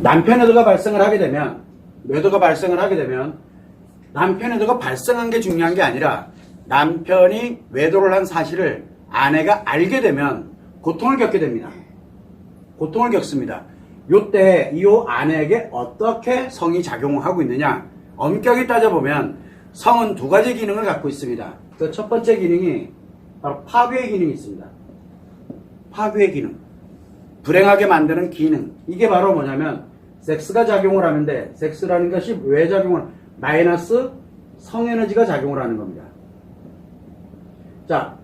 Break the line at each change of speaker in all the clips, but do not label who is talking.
남편 외도가 발생을 하게 되면, 남편 외도가 발생한 게 중요한 게 아니라 남편이 외도를 한 사실을 아내가 알게 되면 고통을 겪게 됩니다. 고통을 겪습니다. 요때 이 아내에게 어떻게 성이 작용하고 있느냐, 엄격히 따져보면 성은 두 가지 기능을 갖고 있습니다. 그 첫 번째 기능이 바로 파괴의 기능이 있습니다. 파괴의 기능, 불행하게 만드는 기능. 이게 바로 뭐냐면 섹스가 작용을 하는데, 섹스라는 것이 왜 작용을, 마이너스 성에너지가 작용을 하는 겁니다. 자,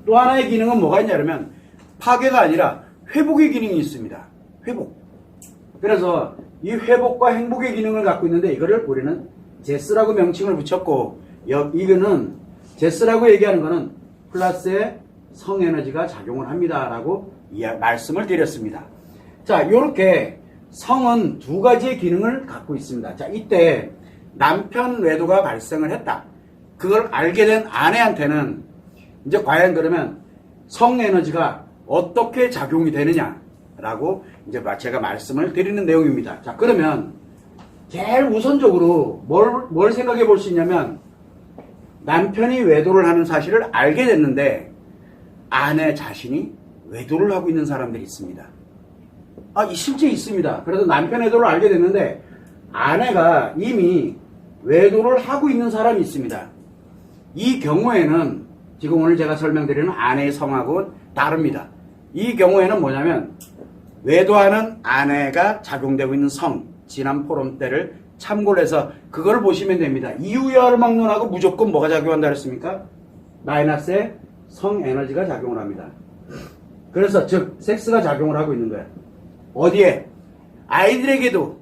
또 하나의 기능은 뭐가 있냐면 파괴가 아니라 회복의 기능이 있습니다. 회복. 그래서 이 회복과 행복의 기능을 갖고 있는데, 이거를 우리는 제스라고 명칭을 붙였고, 이거는 제스라고 얘기하는 거는 플러스의 성에너지가 작용을 합니다 라고 말씀을 드렸습니다. 자, 이렇게 성은 두 가지의 기능을 갖고 있습니다. 자, 이때 남편 외도가 발생을 했다, 그걸 알게 된 아내한테는 이제 과연 그러면 성에너지가 어떻게 작용이 되느냐 라고 이제 제가 말씀을 드리는 내용입니다. 자, 그러면 제일 우선적으로 뭘 생각해 볼 수 있냐면, 남편이 외도를 하는 사실을 알게 됐는데 아내 자신이 외도를 하고 있는 사람들이 있습니다. 실제 있습니다. 그래서 남편 외도를 알게 됐는데 아내가 이미 외도를 하고 있는 사람이 있습니다. 이 경우에는 지금 오늘 제가 설명드리는 아내의 성하고는 다릅니다. 이 경우에는 뭐냐면 외도하는 아내가 작용되고 있는 성, 지난 포럼 때를 참고를 해서 그걸 보시면 됩니다. 이유야를 막론하고 무조건 뭐가 작용한다 그랬습니까? 마이너스의 성에너지가 작용을 합니다. 그래서 즉 섹스가 작용을 하고 있는 거예요. 어디에? 아이들에게도,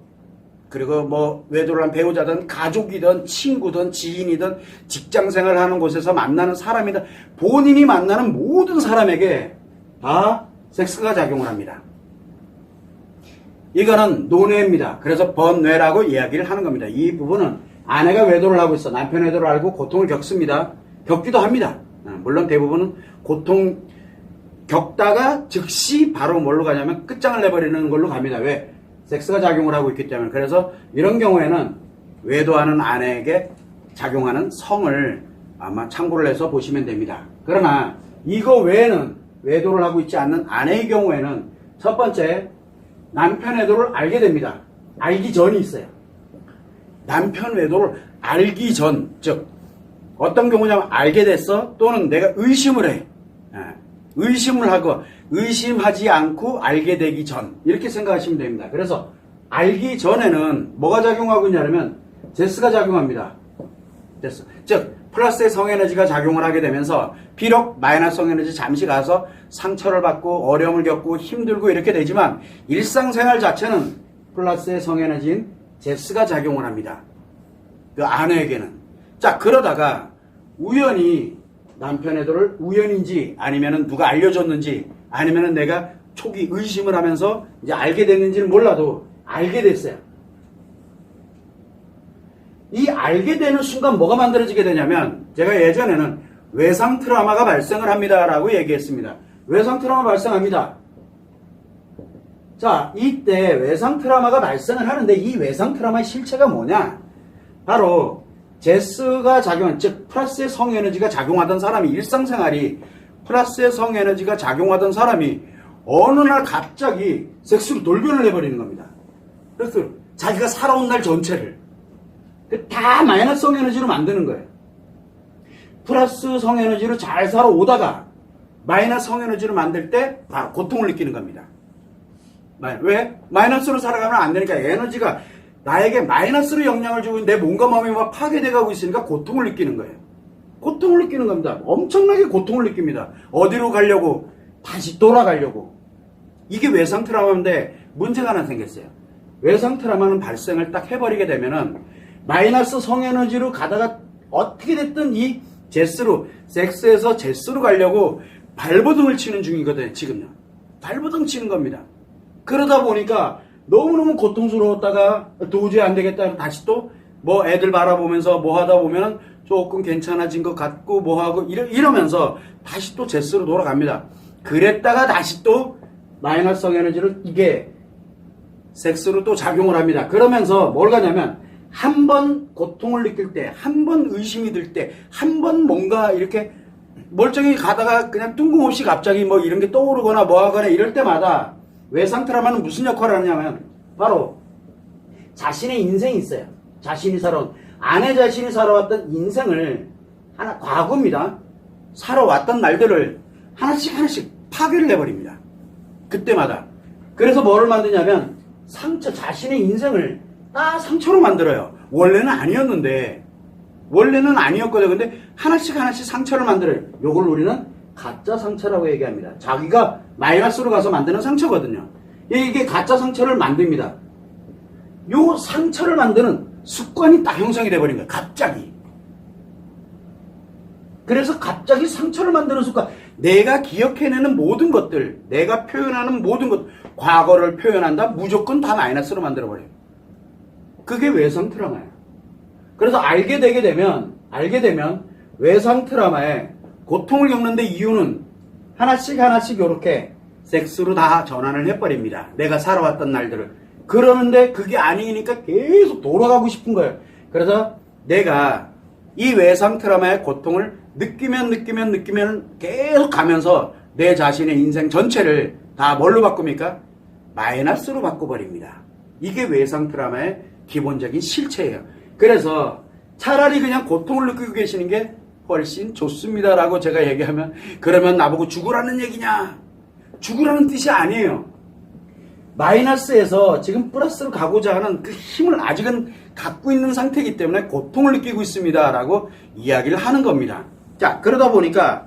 그리고 뭐 외도를 한 배우자든 가족이든 친구든 지인이든 직장생활을 하는 곳에서 만나는 사람이든 본인이 만나는 모든 사람에게 다 섹스가 작용을 합니다. 이거는 논외입니다. 그래서 번뇌라고 이야기를 하는 겁니다. 이 부분은 아내가 외도를 하고 있어 남편 외도를 알고 고통을 겪습니다. 겪기도 합니다. 물론 대부분은 고통 겪다가 즉시 바로 뭘로 가냐면 끝장을 내버리는 걸로 갑니다. 왜? 섹스가 작용을 하고 있기 때문에. 그래서 이런 경우에는 외도하는 아내에게 작용하는 성을 아마 참고를 해서 보시면 됩니다. 그러나 이거 외에는, 외도를 하고 있지 않는 아내의 경우에는 첫 번째, 남편 외도를 알게 됩니다. 알기 전이 있어요. 남편 외도를 알기 전, 즉 어떤 경우냐면 알게 됐어, 또는 내가 의심을 해. 의심을 하고 의심하지 않고 알게 되기 전, 이렇게 생각하시면 됩니다. 그래서 알기 전에는 뭐가 작용하고 있냐면 제스가 작용합니다. 됐어. 즉 플러스의 성에너지가 작용을 하게 되면서 비록 마이너스 성에너지 잠시 가서 상처를 받고 어려움을 겪고 힘들고 이렇게 되지만 일상생활 자체는 플러스의 성에너지인 제스가 작용을 합니다. 그 아내에게는. 자, 그러다가 우연히 남편 외도를 우연인지 아니면은 누가 알려줬는지 아니면은 내가 초기 의심을 하면서 이제 알게 됐는지는 몰라도 알게 됐어요. 이 알게 되는 순간 뭐가 만들어지게 되냐면, 제가 예전에는 외상 트라우마가 발생을 합니다 라고 얘기했습니다. 외상 트라우마 발생합니다. 자, 이때 외상 트라우마가 발생을 하는데 이 외상 트라우마의 실체가 뭐냐? 바로 제스가 작용한, 즉 플러스의 성에너지가 작용하던 사람이, 일상생활이 플러스의 성에너지가 작용하던 사람이 어느 날 갑자기 섹스로 돌변을 해버리는 겁니다. 그래서 자기가 살아온 날 전체를 다 마이너스 성에너지로 만드는 거예요. 플러스 성에너지로 잘 살아오다가 마이너스 성에너지로 만들 때 바로 고통을 느끼는 겁니다. 왜? 마이너스로 살아가면 안 되니까, 에너지가 나에게 마이너스로 영향을 주고 내 몸과 마음이 막 파괴돼가고 있으니까 고통을 느끼는 거예요. 고통을 느끼는 겁니다. 엄청나게 고통을 느낍니다. 어디로 가려고? 다시 돌아가려고. 이게 외상 트라우마인데 문제가 하나 생겼어요. 외상 트라우마는 발생을 딱 해버리게 되면은 마이너스 성에너지로 가다가 어떻게 됐든 이 제스로, 섹스에서 제스로 가려고 발버둥을 치는 중이거든요. 지금요. 발버둥 치는 겁니다. 그러다 보니까 너무너무 고통스러웠다가 도저히 안 되겠다, 다시 또 뭐 애들 바라보면서 뭐 하다 보면 조금 괜찮아진 것 같고 뭐 하고 이러면서 다시 또 제스로 돌아갑니다. 그랬다가 다시 또 마이너스 성에너지를, 이게 섹스로 또 작용을 합니다. 그러면서 뭘 가냐면 한 번 고통을 느낄 때, 한 번 의심이 들 때, 한 번 뭔가 이렇게 멀쩡히 가다가 그냥 뜬금없이 갑자기 뭐 이런 게 떠오르거나 뭐 하거나 이럴 때마다 외상 트라우마는 무슨 역할을 하냐면 바로 자신의 인생이 있어요. 자신이 살아온, 아내 자신이 살아왔던 인생을 하나, 과거입니다. 살아왔던 날들을 하나씩 파괴를 해버립니다. 그때마다. 그래서 뭐를 만드냐면 상처, 자신의 인생을 다 상처로 만들어요. 원래는 아니었거든요. 근데 하나씩 상처를 만들어요. 요걸 우리는 가짜 상처라고 얘기합니다. 자기가 마이너스로 가서 만드는 상처거든요. 이게 가짜 상처를 만듭니다. 요 상처를 만드는 습관이 딱 형성이 돼버린 거예요. 갑자기. 그래서 갑자기 상처를 만드는 습관. 내가 기억해내는 모든 것들, 내가 표현하는 모든 것, 과거를 표현한다? 무조건 다 마이너스로 만들어버려요. 그게 외상 트라우마예요. 그래서 알게 되면 외상 트라우마에 고통을 겪는데 이유는 하나씩 이렇게 섹스로 다 전환을 해버립니다. 내가 살아왔던 날들을. 그러는데 그게 아니니까 계속 돌아가고 싶은 거예요. 그래서 내가 이 외상 트라우마의 고통을 느끼면 계속 가면서 내 자신의 인생 전체를 다 뭘로 바꿉니까? 마이너스로 바꿔버립니다. 이게 외상 트라우마의 기본적인 실체예요. 그래서 차라리 그냥 고통을 느끼고 계시는 게 훨씬 좋습니다라고 제가 얘기하면, 그러면 나보고 죽으라는 얘기냐? 죽으라는 뜻이 아니에요. 마이너스에서 지금 플러스로 가고자 하는 그 힘을 아직은 갖고 있는 상태이기 때문에 고통을 느끼고 있습니다라고 이야기를 하는 겁니다. 자, 그러다 보니까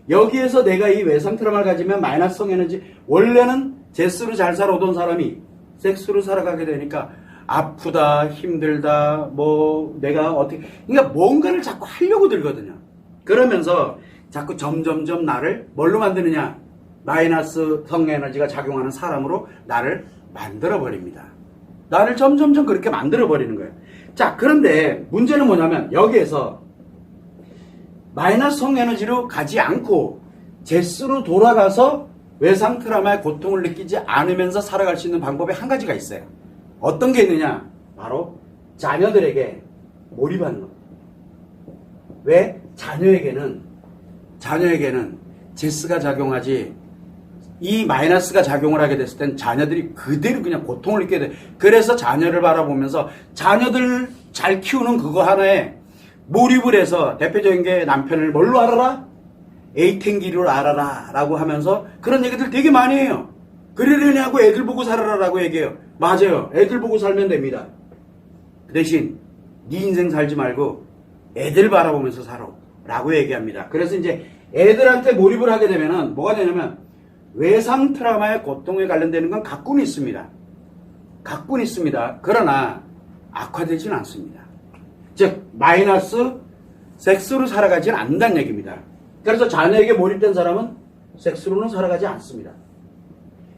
여기에서 내가 이 외상 트라우마를 가지면 마이너스성 에너지, 원래는 제스로 잘 살아오던 사람이 섹스로 살아가게 되니까 아프다, 힘들다, 뭐 내가 어떻게, 그러니까 뭔가를 자꾸 하려고 들거든요. 그러면서 자꾸 점점점 나를 뭘로 만드느냐? 마이너스 성 에너지가 작용하는 사람으로 나를 만들어버립니다. 나를 점점점 그렇게 만들어버리는 거예요. 자, 그런데 문제는 뭐냐면 여기에서 마이너스 성 에너지로 가지 않고 제스로 돌아가서 외상 트라우마의 고통을 느끼지 않으면서 살아갈 수 있는 방법이 한 가지가 있어요. 어떤 게 있느냐? 바로 자녀들에게 몰입하는 겁니다. 왜? 자녀에게는 제스가 작용하지, 이 마이너스가 작용을 하게 됐을 땐 자녀들이 그대로 그냥 고통을 느끼게 돼. 그래서 자녀를 바라보면서 자녀들 잘 키우는 그거 하나에 몰입을 해서, 대표적인 게 남편을 뭘로 알아라? 에이탱기로 알아라 라고 하면서 그런 얘기들 되게 많이 해요. 그러려냐고 애들 보고 살아라 라고 얘기해요. 맞아요. 애들 보고 살면 됩니다. 그 대신 네 인생 살지 말고 애들 바라보면서 살아 라고 얘기합니다. 그래서 이제 애들한테 몰입을 하게 되면은 뭐가 되냐면 외상 트라우마의 고통에 관련되는 건 갖고는 있습니다. 그러나 악화되지는 않습니다. 즉 마이너스 섹스로 살아가지는 않는다는 얘기입니다. 그래서 자녀에게 몰입된 사람은 섹스로는 살아가지 않습니다.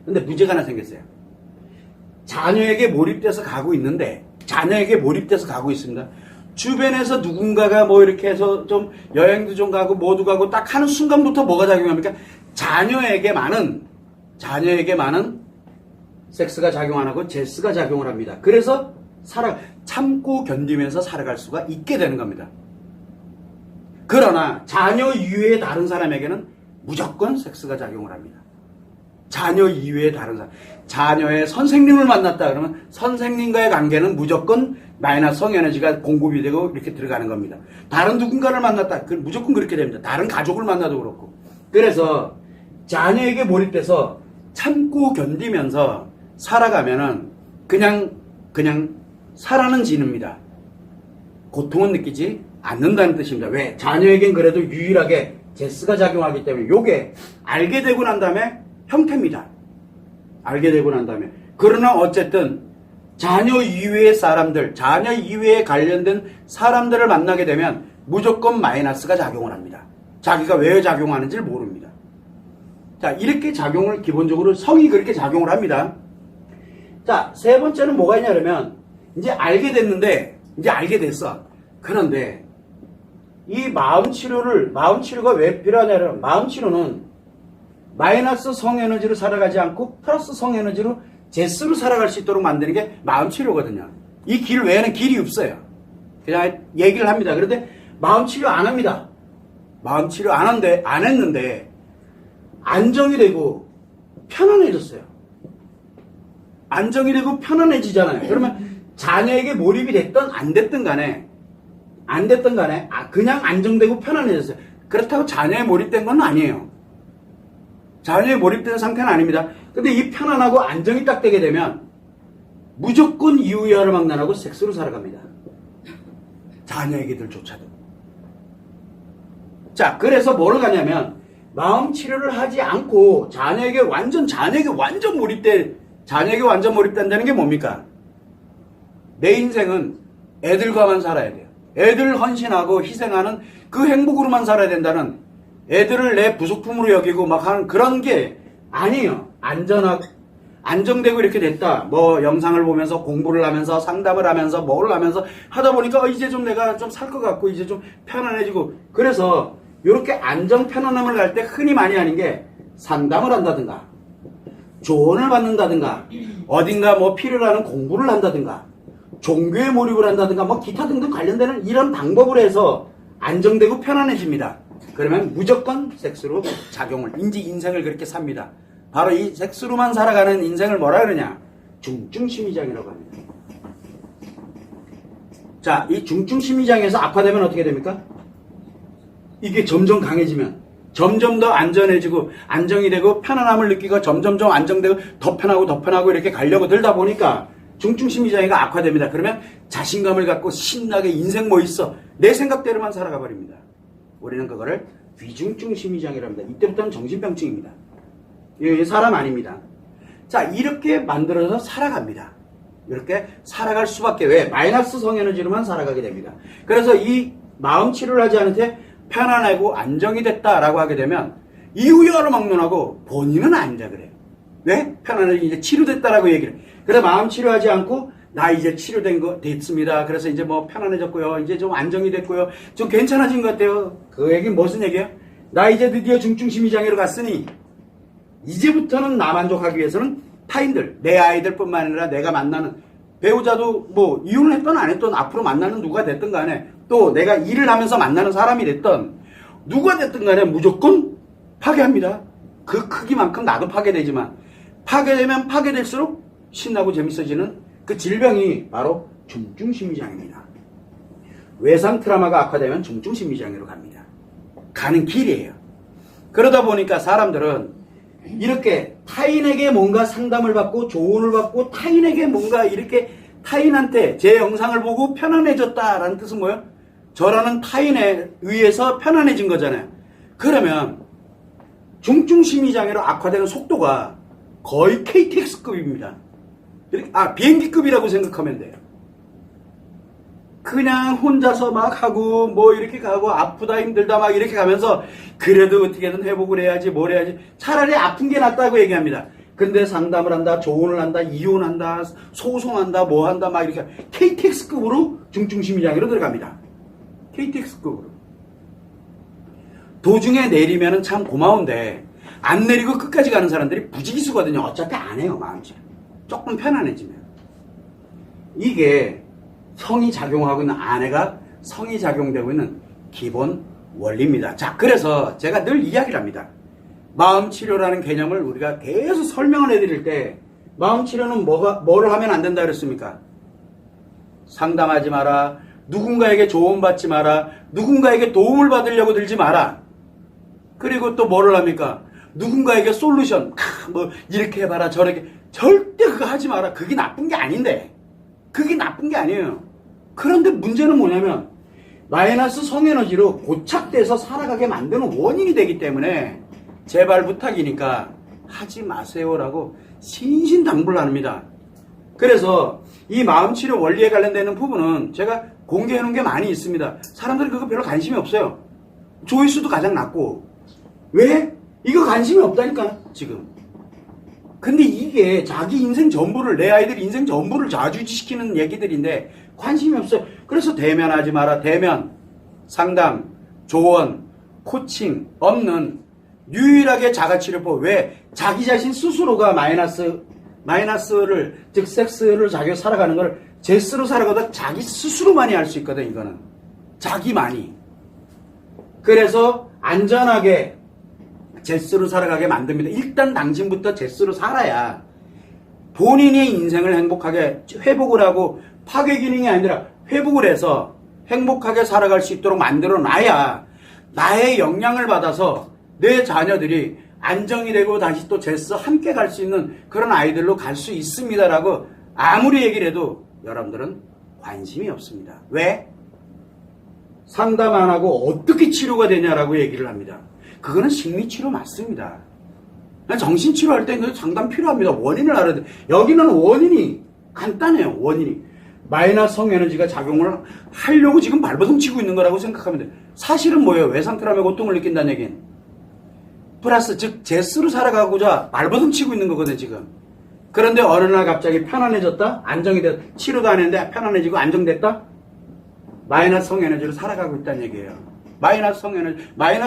근데 문제가 하나 생겼어요. 자녀에게 몰입돼서 가고 있습니다. 주변에서 누군가가 뭐 이렇게 해서 좀 여행도 좀 가고 뭐도 가고 딱 하는 순간부터 뭐가 작용합니까? 자녀에게만은 섹스가 작용 안 하고 제스가 작용을 합니다. 그래서 참고 견디면서 살아갈 수가 있게 되는 겁니다. 그러나 자녀 이외의 다른 사람에게는 무조건 섹스가 작용을 합니다. 자녀 이외의 다른 사람, 자녀의 선생님을 만났다 그러면 선생님과의 관계는 무조건 마이너스 성 에너지가 공급이 되고 이렇게 들어가는 겁니다. 다른 누군가를 만났다, 무조건 그렇게 됩니다. 다른 가족을 만나도 그렇고. 그래서 자녀에게 몰입돼서 참고 견디면서 살아가면은 그냥 살아는 지릅니다. 고통은 느끼지 않는다는 뜻입니다. 왜? 자녀에겐 그래도 유일하게 제스가 작용하기 때문에 요게 알게 되고 난 다음에 형태입니다. 그러나 어쨌든 자녀 이외의 사람들, 자녀 이외에 관련된 사람들을 만나게 되면 무조건 마이너스가 작용을 합니다. 자기가 왜 작용하는지를 모릅니다. 자, 이렇게 작용을 기본적으로 성이 그렇게 작용을 합니다. 자, 세 번째는 뭐가 있냐 그러면 이제 알게 됐어. 그런데 이 마음치료가 왜 필요하냐면 마음치료는 마이너스 성에너지로 살아가지 않고 플러스 성에너지로 제스로 살아갈 수 있도록 만드는 게 마음치료거든요. 이 길 외에는 길이 없어요. 그냥 얘기를 합니다. 그런데 마음치료 안 합니다. 마음치료 안 했는데 안정이 되고 편안해졌어요. 안정이 되고 편안해지잖아요. 그러면 자녀에게 몰입이 됐든 안 됐든 간에 그냥 안정되고 편안해졌어요. 그렇다고 자녀에 몰입된 건 아니에요. 자녀에 몰입된 상태는 아닙니다. 근데 이 편안하고 안정이 딱 되게 되면 무조건 이유야를 막론하고 섹스로 살아갑니다. 자녀에게들조차도. 자, 그래서 뭐를 가냐면 마음 치료를 하지 않고 자녀에게 완전 몰입된다는 게 뭡니까? 내 인생은 애들과만 살아야 돼요. 애들 헌신하고 희생하는 그 행복으로만 살아야 된다는, 애들을 내 부속품으로 여기고 막 하는 그런 게 아니에요. 안정되고 이렇게 됐다. 뭐 영상을 보면서 공부를 하면서 상담을 하면서 뭘 하면서 하다 보니까 이제 좀 내가 좀 살 것 같고 이제 좀 편안해지고, 그래서 이렇게 안정 편안함을 갈 때 흔히 많이 하는 게 상담을 한다든가 조언을 받는다든가 어딘가 뭐 필요로 하는 공부를 한다든가 종교에 몰입을 한다든가 뭐 기타 등등 관련되는 이런 방법을 해서 안정되고 편안해집니다. 그러면 무조건 섹스로 작용을, 인생을 그렇게 삽니다. 바로 이 섹스로만 살아가는 인생을 뭐라 그러냐? 중증심리장이라고 합니다. 자, 이 중증심리장에서 악화되면 어떻게 됩니까? 이게 점점 강해지면 점점 더 안전해지고 안정이 되고 편안함을 느끼고 점점 안정되고 더 편하고 이렇게 가려고 들다 보니까 중증심리장애가 악화됩니다. 그러면 자신감을 갖고 신나게 인생 뭐 있어? 내 생각대로만 살아가 버립니다. 우리는 그거를 위중증심리장애라고 합니다. 이때부터는 정신병증입니다. 이게 사람 아닙니다. 자, 이렇게 만들어서 살아갑니다. 이렇게 살아갈 수밖에. 왜? 마이너스 성에너지로만 살아가게 됩니다. 그래서 이 마음 치료를 하지 않을 때 편안하고 안정이 됐다라고 하게 되면 이유야로 막론하고 본인은 아니다 그래요. 왜? 편안하게 이제 치료됐다라고 얘기를 해요. 그래서 마음 치료하지 않고 나 이제 됐습니다. 그래서 이제 뭐 편안해졌고요. 이제 좀 안정이 됐고요. 좀 괜찮아진 것 같아요. 그 얘기는 무슨 얘기예요? 나 이제 드디어 중증심리장애로 갔으니 이제부터는 나 만족하기 위해서는 타인들, 내 아이들뿐만 아니라 내가 만나는 배우자도 뭐 이혼을 했던 안 했던 앞으로 만나는 누가 됐든 간에 또 내가 일을 하면서 만나는 사람이 됐던 누가 됐든 간에 무조건 파괴합니다. 그 크기만큼 나도 파괴되지만 파괴되면 파괴될수록 신나고 재밌어지는 그 질병이 바로 중증심리장애입니다. 외상 트라우마가 악화되면 중증심리장애로 갑니다. 가는 길이에요. 그러다 보니까 사람들은 이렇게 타인에게 뭔가 상담을 받고 조언을 받고 타인에게 뭔가 이렇게 타인한테 제 영상을 보고 편안해졌다라는 뜻은 뭐예요? 저라는 타인에 의해서 편안해진 거잖아요. 그러면 중증심리장애로 악화되는 속도가 거의 KTX급입니다. 비행기급이라고 생각하면 돼요. 그냥 혼자서 막 하고 뭐 이렇게 가고 아프다 힘들다 막 이렇게 가면서 그래도 어떻게든 회복을 해야지 뭘 해야지 차라리 아픈 게 낫다고 얘기합니다. 근데 상담을 한다, 조언을 한다, 이혼한다, 소송한다, 뭐 한다 막 이렇게 KTX급으로 중증심리장애로 들어갑니다. KTX급으로. 도중에 내리면은 참 고마운데 안 내리고 끝까지 가는 사람들이 부지기수거든요. 어차피 안 해요, 마음씨. 조금 편안해지면. 이게 성이 작용하고 있는, 아내가 성이 작용되고 있는 기본 원리입니다. 자, 그래서 제가 늘 이야기를 합니다. 마음치료라는 개념을 우리가 계속 설명을 해드릴 때 마음치료는 뭐를 하면 안 된다 그랬습니까? 상담하지 마라, 누군가에게 조언받지 마라, 누군가에게 도움을 받으려고 들지 마라. 그리고 또 뭐를 합니까? 누군가에게 솔루션, 뭐 이렇게 해봐라 저렇게, 절대 그거 하지 마라. 그게 나쁜 게 아닌데, 그게 나쁜 게 아니에요. 그런데 문제는 뭐냐면 마이너스 성에너지로 고착돼서 살아가게 만드는 원인이 되기 때문에 제발 부탁이니까 하지 마세요라고 신신당부를 합니다. 그래서 이 마음치료 원리에 관련되는 부분은 제가 공개해 놓은 게 많이 있습니다. 사람들이 그거 별로 관심이 없어요. 조회수도 가장 낮고. 왜? 이거 관심이 없다니까 지금. 근데 이게 자기 인생 전부를, 내 아이들 인생 전부를 좌지우지시키는 얘기들인데 관심이 없어요. 그래서 대면하지 마라. 대면, 상담, 조언, 코칭 없는 유일하게 자가치료법. 왜? 자기 자신 스스로가 마이너스 마이너스를, 즉 섹스를 자기가 살아가는 걸 제스로 살아가다 자기 스스로만이 알 수 있거든, 이거는. 자기만이. 그래서 안전하게 제스로 살아가게 만듭니다. 일단 당신부터 제스로 살아야 본인의 인생을 행복하게 회복을 하고 파괴 기능이 아니라 회복을 해서 행복하게 살아갈 수 있도록 만들어 놔야 나의 영향을 받아서 내 자녀들이 안정이 되고 다시 또 제스 함께 갈 수 있는 그런 아이들로 갈 수 있습니다라고 아무리 얘기를 해도 여러분들은 관심이 없습니다. 왜? 상담 안 하고 어떻게 치료가 되냐라고 얘기를 합니다. 그거는 심리치료 맞습니다. 정신치료할 때는 상담 필요합니다. 원인을 알아야 돼. 여기는 원인이 간단해요. 원인이. 마이너스 성에너지가 작용을 하려고 지금 발버둥 치고 있는 거라고 생각하면 돼. 사실은 뭐예요? 외상트라움에 고통을 느낀다는 얘기는. 플러스 즉 제스로 살아가고자 발버둥 치고 있는 거거든 지금. 그런데 어느 날 갑자기 편안해졌다? 안정이 됐다? 치료도 안 했는데 편안해지고 안정됐다? 마이너스 성에너지로 살아가고 있다는 얘기예요. 마이너스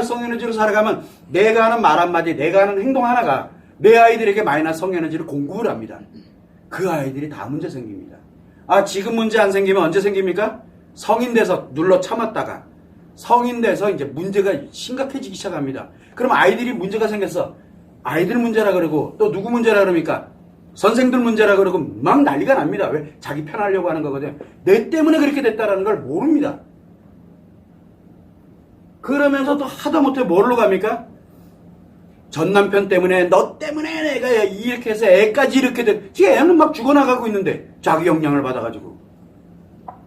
성에너지로 살아가면 내가 하는 말 한마디, 내가 하는 행동 하나가 내 아이들에게 마이너스 성에너지를 공급을 합니다. 그 아이들이 다 문제 생깁니다. 아, 지금 문제 안 생기면 언제 생깁니까? 성인 돼서 눌러 참았다가 성인 돼서 이제 문제가 심각해지기 시작합니다. 그럼 아이들이 문제가 생겼어. 아이들 문제라 그러고 또 누구 문제라 그럽니까? 선생들 문제라 그러고 막 난리가 납니다. 왜? 자기 편하려고 하는 거거든요. 내 때문에 그렇게 됐다라는 걸 모릅니다. 그러면서 또 하다못해 뭘로 갑니까? 전 남편 때문에 너 때문에 내가 이렇게 해서 애까지 이렇게 돼. 지금 애는 막 죽어나가고 있는데 자기 영향을 받아가지고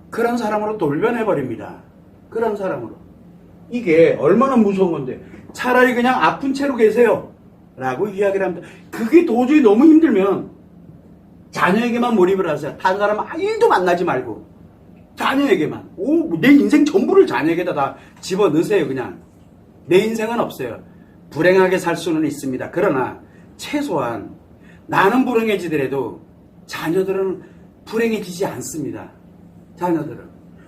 그런 사람으로 돌변해버립니다. 그런 사람으로. 이게 얼마나 무서운 건데 차라리 그냥 아픈 채로 계세요 라고 이야기를 합니다. 그게 도저히 너무 힘들면 자녀에게만 몰입을 하세요. 다른 사람 일도 만나지 말고 자녀에게만. 내 인생 전부를 자녀에게다 다 집어넣으세요. 그냥 내 인생은 없어요. 불행하게 살 수는 있습니다. 그러나 최소한 나는 불행해지더라도 자녀들은 불행해지지 않습니다. 자녀들은.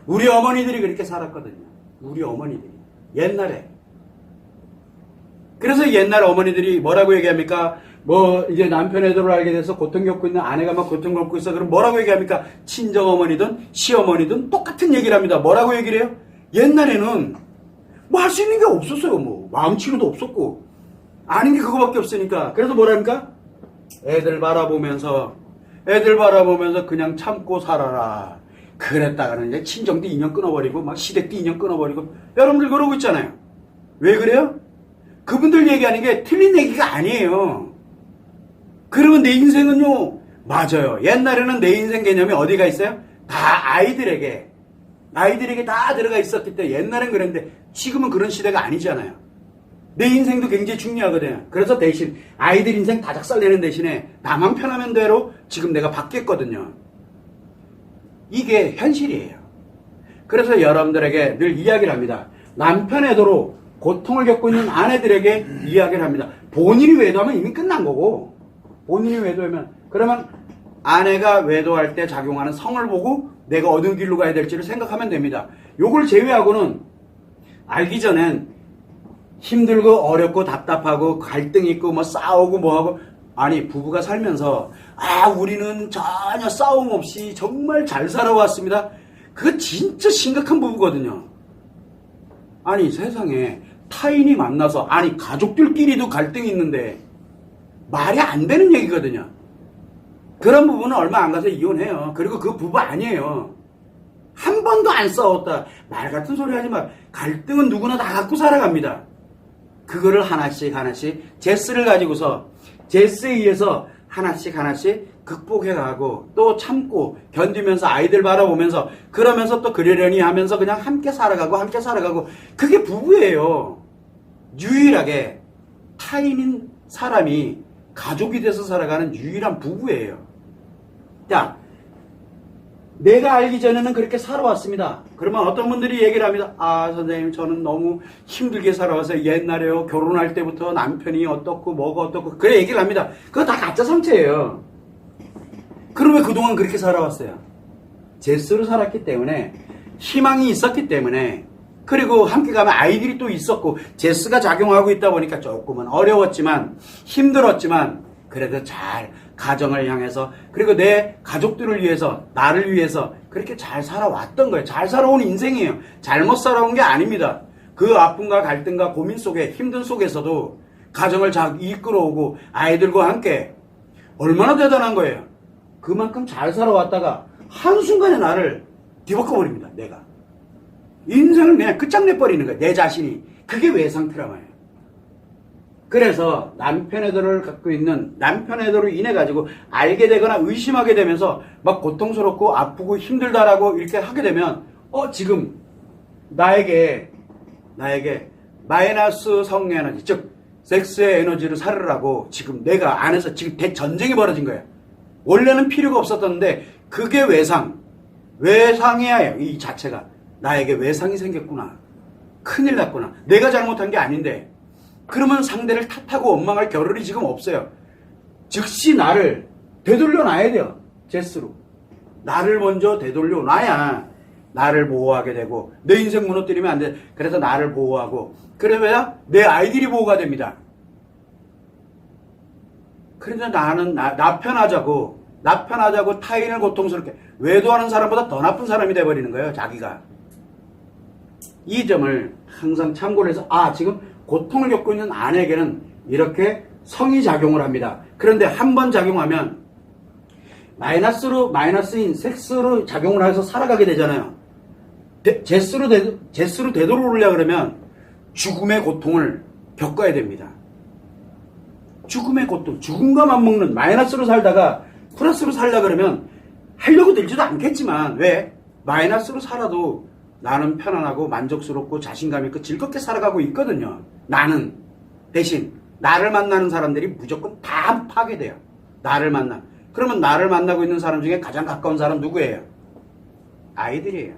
우리 어머니들이 그렇게 살았거든요. 우리 어머니들이 옛날에. 그래서 옛날 어머니들이 뭐라고 얘기합니까? 이제 남편의 애들을 알게 돼서 고통 겪고 있는 아내가 막 고통 겪고 있어. 그럼 뭐라고 얘기합니까? 친정어머니든 시어머니든 똑같은 얘기를 합니다. 뭐라고 얘기를 해요? 옛날에는 뭐 할 수 있는 게 없었어요. 마음치료도 없었고. 아닌 게 그거밖에 없으니까. 그래서 뭐랍니까? 애들 바라보면서 그냥 참고 살아라. 그랬다가는 이제 친정도 인연 끊어버리고, 막 시댁도 인연 끊어버리고. 여러분들 그러고 있잖아요. 왜 그래요? 그분들 얘기하는 게 틀린 얘기가 아니에요. 그러면 내 인생은요, 맞아요. 옛날에는 내 인생 개념이 어디가 있어요? 다 아이들에게 다 들어가 있었기 때문에 옛날엔 그랬는데 지금은 그런 시대가 아니잖아요. 내 인생도 굉장히 중요하거든요. 그래서 대신 아이들 인생 다 작살내는 대신에 나만 편하면 대로 지금 내가 바뀌었거든요. 이게 현실이에요. 그래서 여러분들에게 늘 이야기를 합니다. 남편의 도로 고통을 겪고 있는 아내들에게 이야기를 합니다. 본인이 외도하면 이미 끝난 거고, 본인이 외도하면, 그러면 아내가 외도할 때 작용하는 성을 보고 내가 어느 길로 가야 될지를 생각하면 됩니다. 요걸 제외하고는 알기 전엔 힘들고 어렵고 답답하고 갈등 있고 뭐 싸우고 뭐하고, 아니 부부가 살면서 우리는 전혀 싸움 없이 정말 잘 살아왔습니다. 그거 진짜 심각한 부부거든요. 아니 세상에 타인이 만나서, 아니 가족들끼리도 갈등이 있는데 말이 안 되는 얘기거든요. 그런 부부는 얼마 안 가서 이혼해요. 그리고 그 부부 아니에요. 한 번도 안 싸웠다. 말 같은 소리 하지 마. 갈등은 누구나 다 갖고 살아갑니다. 그거를 하나씩 제스를 가지고서 제스에 의해서 하나씩 극복해가고 또 참고 견디면서 아이들 바라보면서 그러면서 또 그러려니 하면서 그냥 함께 살아가고 그게 부부예요. 유일하게 타인인 사람이 가족이 돼서 살아가는 유일한 부부예요. 자, 내가 알기 전에는 그렇게 살아왔습니다. 그러면 어떤 분들이 얘기를 합니다. 선생님 저는 너무 힘들게 살아와서 옛날에요 결혼할 때부터 남편이 어떻고 뭐가 어떻고 그래 얘기를 합니다. 그거 다 가짜 상처예요. 그럼 왜 그동안 그렇게 살아왔어요? 제스로 살았기 때문에, 희망이 있었기 때문에, 그리고 함께 가면 아이들이 또 있었고 제스가 작용하고 있다 보니까 조금은 어려웠지만 힘들었지만 그래도 잘 가정을 향해서 그리고 내 가족들을 위해서 나를 위해서 그렇게 잘 살아왔던 거예요. 잘 살아온 인생이에요. 잘못 살아온 게 아닙니다. 그 아픔과 갈등과 고민 속에 힘든 속에서도 가정을 잘 이끌어오고 아이들과 함께 얼마나 대단한 거예요. 그만큼 잘 살아왔다가 한순간에 나를 뒤바꿔버립니다. 내가. 인생을 그냥 끝장내버리는 거예요. 내 자신이. 그게 외상 트라우마예요. 그래서 남편애들을 갖고 있는 남편애들로 인해 가지고 알게 되거나 의심하게 되면서 막 고통스럽고 아프고 힘들다라고 이렇게 하게 되면 지금 나에게 마이너스 성에너지 즉 섹스의 에너지를 살으라고 지금 내가 안에서 지금 대전쟁이 벌어진 거예요. 원래는 필요가 없었던데 그게 외상이야. 이 자체가 나에게 외상이 생겼구나. 큰일 났구나. 내가 잘못한 게 아닌데 그러면 상대를 탓하고 원망할 겨를이 지금 없어요. 즉시 나를 되돌려 놔야 돼요. 제스로. 나를 먼저 되돌려 놔야 나를 보호하게 되고 내 인생 무너뜨리면 안 돼. 그래서 나를 보호하고 그러면 내 아이들이 보호가 됩니다. 그래서 나는 나 편하자고 타인을 고통스럽게 외도하는 사람보다 더 나쁜 사람이 돼버리는 거예요. 자기가. 이 점을 항상 참고를 해서 지금 고통을 겪고 있는 아내에게는 이렇게 성이 작용을 합니다. 그런데 한 번 작용하면 마이너스인 섹스로 작용을 해서 살아가게 되잖아요. 제스로 되돌아오려고 그러면 죽음의 고통을 겪어야 됩니다. 죽음의 고통, 죽음과 맞먹는 마이너스로 살다가 플러스로 살려고 그러면 하려고 들지도 않겠지만 왜? 마이너스로 살아도 나는 편안하고 만족스럽고 자신감 있고 즐겁게 살아가고 있거든요. 나는 대신 나를 만나는 사람들이 무조건 다 파괴돼요. 그러면 나를 만나고 있는 사람 중에 가장 가까운 사람 누구예요? 아이들이에요.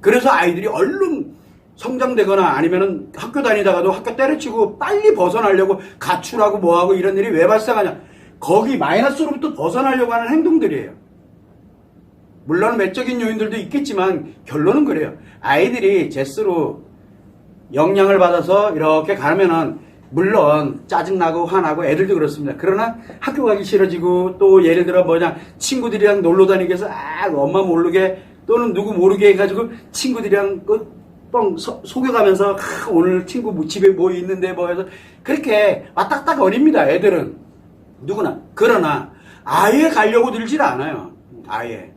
그래서 아이들이 얼른 성장되거나 아니면은 학교 다니다가도 학교 때려치고 빨리 벗어나려고 가출하고 뭐하고 이런 일이 왜 발생하냐? 거기 마이너스로부터 벗어나려고 하는 행동들이에요. 물론 외적인 요인들도 있겠지만 결론은 그래요. 아이들이 제스로 영향을 받아서 이렇게 가면은 물론 짜증나고 화나고 애들도 그렇습니다. 그러나 학교 가기 싫어지고 또 예를 들어 친구들이랑 놀러 다니기 위해서 엄마 모르게 또는 누구 모르게 해가지고 친구들이랑 뻥 속여가면서 오늘 친구 집에 뭐 있는데 뭐 해서 그렇게 왔다 갔다 거립니다. 애들은 누구나. 그러나 아예 가려고 들질 않아요. 아예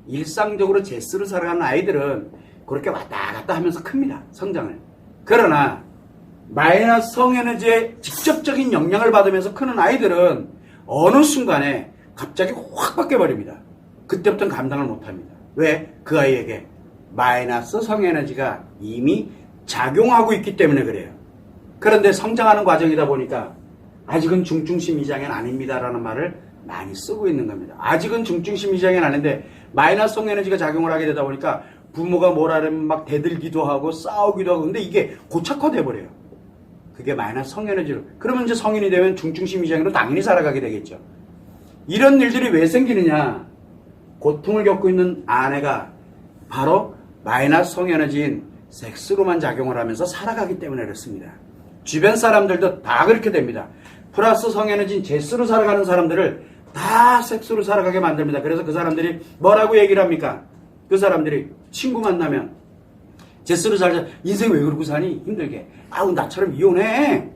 일상적으로 제스로 살아가는 아이들은 그렇게 왔다 갔다 하면서 큽니다. 성장을. 그러나 마이너스 성에너지의 직접적인 영향을 받으면서 크는 아이들은 어느 순간에 갑자기 확 바뀌어버립니다. 그때부터는 감당을 못합니다. 왜? 그 아이에게 마이너스 성에너지가 이미 작용하고 있기 때문에 그래요. 그런데 성장하는 과정이다 보니까 아직은 중증심 이장애는 아닙니다라는 말을 많이 쓰고 있는 겁니다. 아직은 중증심 이장애는 아닌데 마이너스 성에너지가 작용을 하게 되다 보니까 부모가 뭐라 그러면 막 대들기도 하고 싸우기도 하고 근데 이게 고착화돼 버려요. 그게 마이너스 성에너지로. 그러면 이제 성인이 되면 중증심 이장애로 당연히 살아가게 되겠죠. 이런 일들이 왜 생기느냐? 고통을 겪고 있는 아내가 바로 마이너스 성에너지인 섹스로만 작용을 하면서 살아가기 때문에 그렇습니다. 주변 사람들도 다 그렇게 됩니다. 플러스 성에너지인 제스로 살아가는 사람들을 다 섹스로 살아가게 만듭니다. 그래서 그 사람들이 뭐라고 얘기를 합니까? 그 사람들이 친구 만나면 제스로 살자. 인생 왜 그러고 사니? 힘들게. 나처럼 이혼해.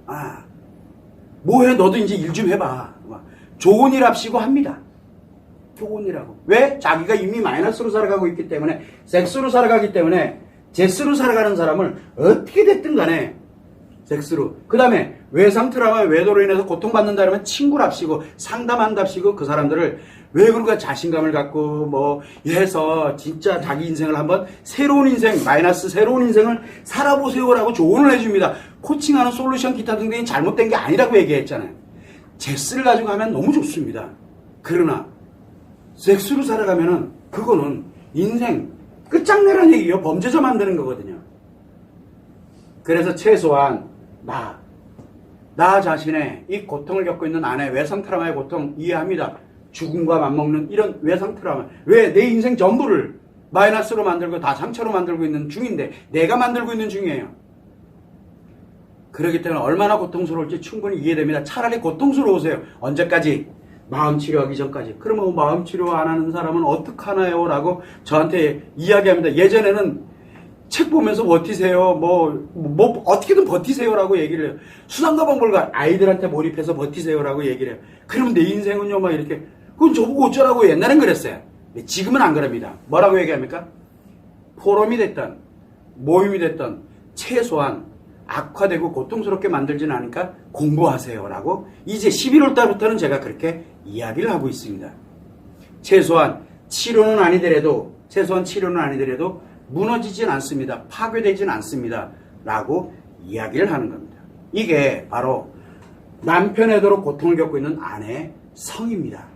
뭐해? 너도 이제 일 좀 해봐. 좋은 일 합시고 합니다. 좋은 일하고. 왜? 자기가 이미 마이너스로 살아가고 있기 때문에 섹스로 살아가기 때문에 제스로 살아가는 사람을 어떻게 됐든 간에 섹스로. 그 다음에 외상 트라우마 외도로 인해서 고통받는다 그러면 친구랍시고 상담한답시고 그 사람들을 왜 그런가 자신감을 갖고 뭐 해서 진짜 자기 인생을 한번 새로운 인생 마이너스 새로운 인생을 살아보세요라고 조언을 해줍니다. 코칭하는 솔루션 기타 등등이 잘못된 게 아니라고 얘기했잖아요. 제스를 가지고 하면 너무 좋습니다. 그러나 섹스로 살아가면은 그거는 인생 끝장내라는 얘기예요. 범죄자 만드는 거거든요. 그래서 최소한 나 자신의 이 고통을 겪고 있는 아내 외상 트라우마의 고통 이해합니다. 죽음과 맞먹는 이런 외상 트라우마. 왜? 내 인생 전부를 마이너스로 만들고 다 상처로 만들고 있는 중인데 내가 만들고 있는 중이에요. 그렇기 때문에 얼마나 고통스러울지 충분히 이해됩니다. 차라리 고통스러우세요. 언제까지? 마음 치료하기 전까지. 그러면 마음 치료 안 하는 사람은 어떡하나요? 라고 저한테 이야기합니다. 예전에는 책 보면서 버티세요. 뭐 어떻게든 버티세요라고 얘기를 해요. 수상가방 몰고 아이들한테 몰입해서 버티세요라고 얘기를 해요. 그러면 내 인생은요, 막 이렇게, 그건 저보고 어쩌라고 옛날엔 그랬어요. 근데 지금은 안 그럽니다. 뭐라고 얘기합니까? 포럼이 됐던, 모임이 됐던, 최소한 악화되고 고통스럽게 만들지는 않으니까 공부하세요라고 이제 11월 달부터는 제가 그렇게 이야기를 하고 있습니다. 최소한 치료는 아니더라도 무너지진 않습니다. 파괴되진 않습니다. 라고 이야기를 하는 겁니다. 이게 바로 남편에도록 고통을 겪고 있는 아내의 성입니다.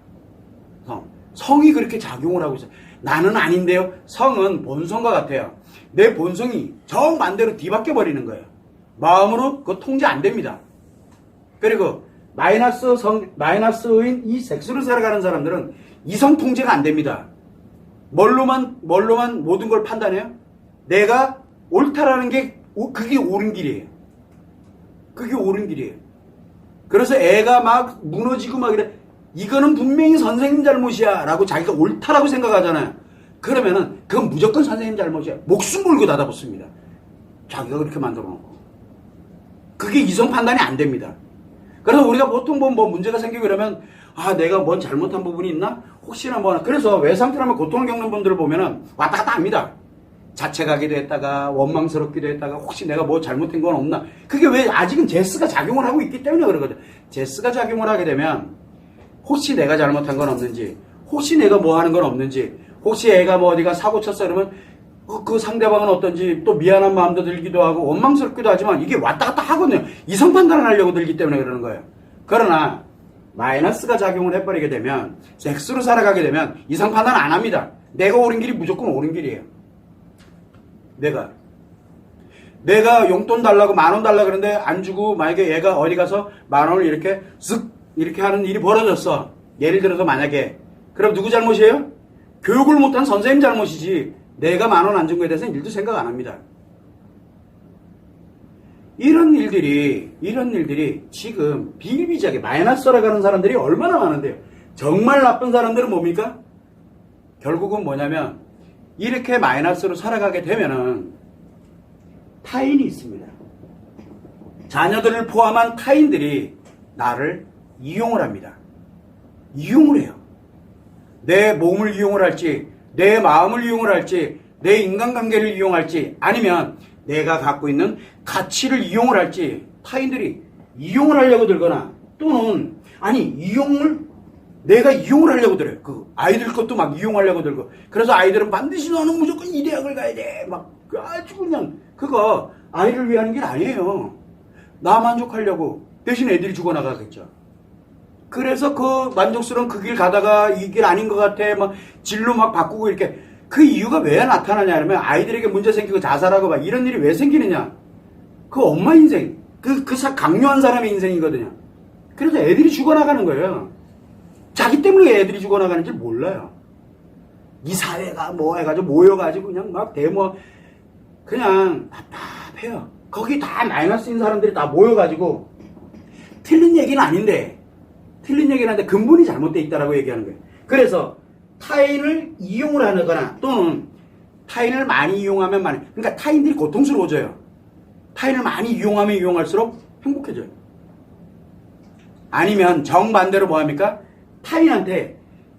성이 그렇게 작용을 하고 있어요. 나는 아닌데요. 성은 본성과 같아요. 내 본성이 정반대로 뒤바뀌어 버리는 거예요. 마음으로 그거 통제 안 됩니다. 그리고 마이너스인 이 섹스를 살아가는 사람들은 이성 통제가 안 됩니다. 뭘로만 모든 걸 판단해요? 내가 옳다라는 게 그게 옳은 길이에요. 그게 옳은 길이에요. 그래서 애가 막 무너지고 막 이래. 이거는 분명히 선생님 잘못이야 라고 자기가 옳다라고 생각하잖아요. 그러면은 그건 무조건 선생님 잘못이야. 목숨 걸고 닫아붙습니다. 자기가 그렇게 만들어 놓고. 그게 이성 판단이 안 됩니다. 그래서 우리가 보통 뭐 문제가 생기고 이러면 내가 뭔 잘못한 부분이 있나? 혹시나 그래서 외상트라우마 고통을 겪는 분들을 보면은 왔다 갔다 합니다. 자책하기도 했다가 원망스럽기도 했다가 혹시 내가 뭐 잘못한 건 없나? 그게 왜 아직은 제스가 작용을 하고 있기 때문에 그러거든. 제스가 작용을 하게 되면 혹시 내가 잘못한 건 없는지, 혹시 내가 뭐 하는 건 없는지, 혹시 애가 뭐 어디가 사고 쳤어 그러면 그 상대방은 어떤지 또 미안한 마음도 들기도 하고 원망스럽기도 하지만 이게 왔다 갔다 하거든요. 이성 판단을 하려고 들기 때문에 그러는 거예요. 그러나 마이너스가 작용을 해버리게 되면 섹스로 살아가게 되면 이성 판단 안 합니다. 내가 옳은 길이 무조건 옳은 길이에요. 내가 용돈 달라고 10,000원 달라 그러는데 안 주고 만약에 얘가 어디 가서 10,000원을 이렇게 쓱 이렇게 하는 일이 벌어졌어. 예를 들어서 만약에 그럼 누구 잘못이에요? 교육을 못한 선생님 잘못이지 내가 10,000원 안 준 거에 대해서는 일도 생각 안 합니다. 이런 일들이 지금 비일비재하게 마이너스로 가는 사람들이 얼마나 많은데요. 정말 나쁜 사람들은 뭡니까? 결국은 뭐냐면 이렇게 마이너스로 살아가게 되면은 타인이 있습니다. 자녀들을 포함한 타인들이 나를 이용을 합니다. 이용을 해요. 내 몸을 이용을 할지, 내 마음을 이용을 할지, 내 인간관계를 이용할지, 아니면 내가 갖고 있는 가치를 이용을 할지 타인들이 이용을 하려고 들거나 또는 내가 이용을 하려고 들어요. 그 아이들 것도 막 이용하려고 들고 그래서 아이들은 반드시 너는 무조건 이 대학을 가야 돼. 막 아주 그냥 그거 아이를 위하는 길 아니에요. 나 만족하려고 대신 애들이 죽어나가겠죠. 그래서 그 만족스러운 그 길 가다가 이 길 아닌 것 같아 막 진로 막 바꾸고 이렇게 그 이유가 왜 나타나냐 하면 아이들에게 문제 생기고 자살하고 막 이런 일이 왜 생기느냐. 그 엄마 인생 강요한 사람의 인생이거든요. 그래서 애들이 죽어나가는 거예요. 자기 때문에 애들이 죽어나가는지 몰라요. 이 사회가 뭐 해가지고 모여가지고 그냥 막 그냥 답답해요. 거기 다 마이너스인 사람들이 다 모여가지고 틀린 얘기는 아닌데 근본이 잘못되어 있다라고 얘기하는 거예요. 그래서 타인을 이용을 하거나 또는 타인을 많이 이용하면 그러니까 타인들이 고통스러워져요. 타인을 많이 이용하면 이용할수록 행복해져요. 아니면 정반대로 뭐합니까? 타인한테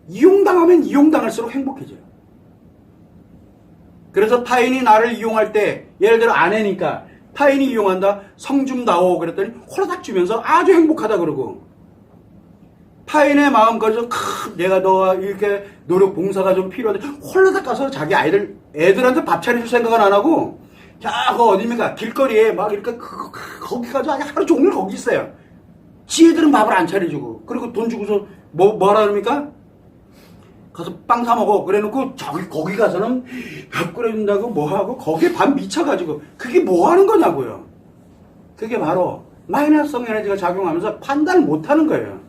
이용당하면 이용당할수록 행복해져요. 그래서 타인이 나를 이용할 때 예를 들어 아내니까 타인이 이용한다. 성 좀 다오 그랬더니 홀라닥 주면서 아주 행복하다 그러고 타인의 마음까지도 내가 너와 이렇게 노력 봉사가 좀 필요한데 홀라닥 가서 자기 애들한테 밥 차려줄 생각은 안 하고 그 어디입니까? 길거리에 막 이렇게 거기 가서 하루 종일 거기 있어요. 지 애들은 밥을 안 차려주고 그리고 돈 주고서 뭐라 그럽니까? 가서 빵 사 먹어. 그래 놓고 거기 가서는 밥 끓여준다고 뭐하고 거기에 밥 미쳐가지고 그게 뭐 하는 거냐고요. 그게 바로 마이너스성 에너지가 작용하면서 판단을 못 하는 거예요.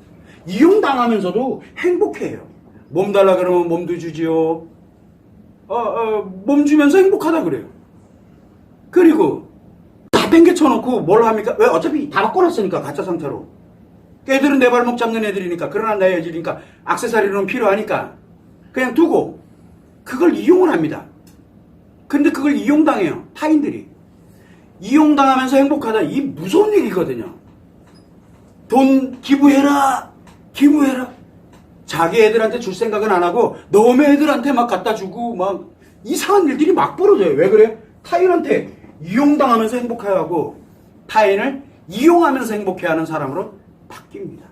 이용당하면서도 행복해요. 몸 달라 그러면 몸도 주지요. 몸 주면서 행복하다 그래요. 그리고 팽개쳐놓고 뭘 합니까? 왜? 어차피 다 바꿔놨으니까, 가짜 상태로. 애들은 내 발목 잡는 애들이니까, 그러나 내 애들이니까, 액세서리는 필요하니까, 그냥 두고, 그걸 이용을 합니다. 근데 그걸 이용당해요. 타인들이. 이용당하면서 행복하다. 이 무서운 얘기거든요. 돈 기부해라. 기부해라. 자기 애들한테 줄 생각은 안 하고 너네 애들한테 막 갖다 주고 막 이상한 일들이 막 벌어져요. 왜 그래? 타인한테 이용당하면서 행복해하고 타인을 이용하면서 행복해하는 사람으로 바뀝니다.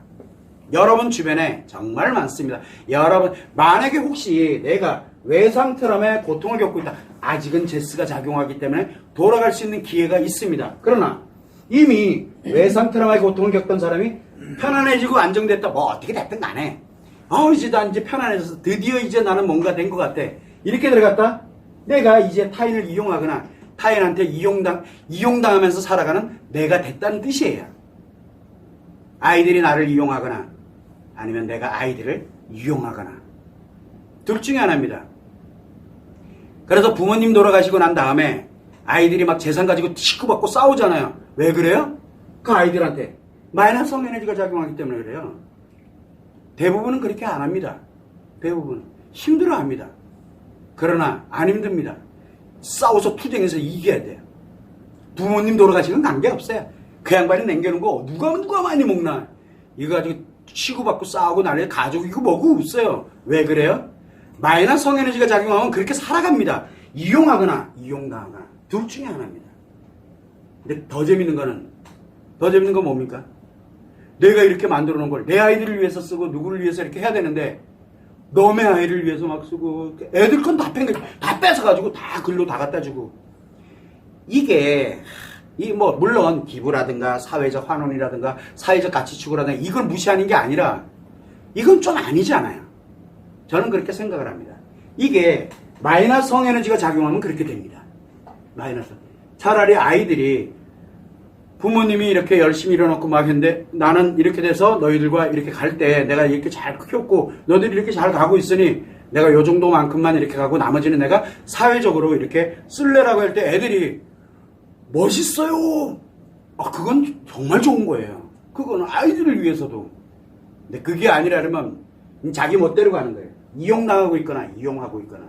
여러분 주변에 정말 많습니다. 여러분 만약에 혹시 내가 외상 트라우마의 고통을 겪고 있다. 아직은 제스가 작용하기 때문에 돌아갈 수 있는 기회가 있습니다. 그러나 이미 외상 트라우마의 고통을 겪던 사람이 편안해지고 안정됐다. 뭐 어떻게 됐든 간에 이제 난 이제 편안해져서 드디어 이제 나는 뭔가 된 것 같아. 이렇게 들어갔다. 내가 이제 타인을 이용하거나 타인한테 이용당하면서 살아가는 내가 됐다는 뜻이에요. 아이들이 나를 이용하거나 아니면 내가 아이들을 이용하거나 둘 중에 하나입니다. 그래서 부모님 돌아가시고 난 다음에 아이들이 막 재산 가지고 치고받고 싸우잖아요. 왜 그래요? 그 아이들한테 마이너스 성에너지가 작용하기 때문에 그래요. 대부분은 그렇게 안 합니다. 대부분 힘들어합니다. 그러나 안 힘듭니다. 싸워서 투쟁해서 이겨야 돼요. 부모님 돌아가시면 관계없어요. 그 양반이 남겨놓은 거 누가 많이 먹나. 이거 가지고 치고받고 싸우고 난리 가족이고 뭐고 없어요. 왜 그래요? 마이너스 성에너지가 작용하면 그렇게 살아갑니다. 이용하거나 이용당하거나 둘 중에 하나입니다. 근데 더 재밌는 건 뭡니까? 내가 이렇게 만들어 놓은 걸 내 아이들을 위해서 쓰고 누구를 위해서 이렇게 해야 되는데 너의 아이를 위해서 막 쓰고 애들 건 다 뺏어가지고 다 글로 다 갖다 주고 이게 물론 기부라든가 사회적 환원이라든가 사회적 가치 추구라든가 이걸 무시하는 게 아니라 이건 좀 아니잖아요. 저는 그렇게 생각을 합니다. 이게 마이너스 성에너지가 작용하면 그렇게 됩니다. 마이너스. 차라리 아이들이 부모님이 이렇게 열심히 일어났고 막 했는데 나는 이렇게 돼서 너희들과 이렇게 갈 때 내가 이렇게 잘 키웠고 너희들이 이렇게 잘 가고 있으니 내가 요 정도만큼만 이렇게 가고 나머지는 내가 사회적으로 이렇게 쓸래라고 할 때 애들이 멋있어요. 그건 정말 좋은 거예요. 그건 아이들을 위해서도. 근데 그게 아니라면 자기 멋대로 가는 거예요. 이용당하고 있거나 이용하고 있거나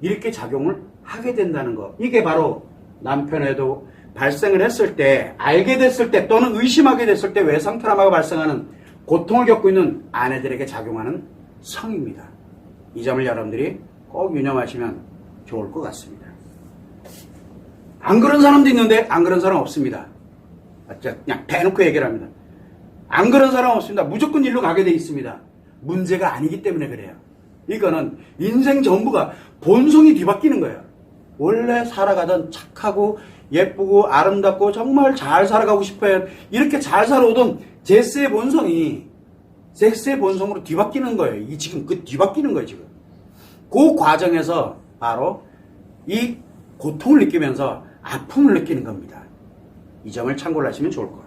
이렇게 작용을 하게 된다는 거. 이게 바로 남편에도 발생을 했을 때, 알게 됐을 때 또는 의심하게 됐을 때 외상 트라우마가 발생하는 고통을 겪고 있는 아내들에게 작용하는 성입니다. 이 점을 여러분들이 꼭 유념하시면 좋을 것 같습니다. 안 그런 사람도 있는데 안 그런 사람 없습니다. 그냥 대놓고 얘기를 합니다. 안 그런 사람 없습니다. 무조건 일로 가게 돼 있습니다. 문제가 아니기 때문에 그래요. 이거는 인생 전부가 본성이 뒤바뀌는 거예요. 원래 살아가던 착하고 예쁘고 아름답고 정말 잘 살아가고 싶어요. 이렇게 잘 살아오던 제스의 본성이 섹스의 본성으로 뒤바뀌는 거예요. 지금 뒤바뀌는 거예요, 지금. 그 과정에서 바로 이 고통을 느끼면서 아픔을 느끼는 겁니다. 이 점을 참고를 하시면 좋을 것 같아요.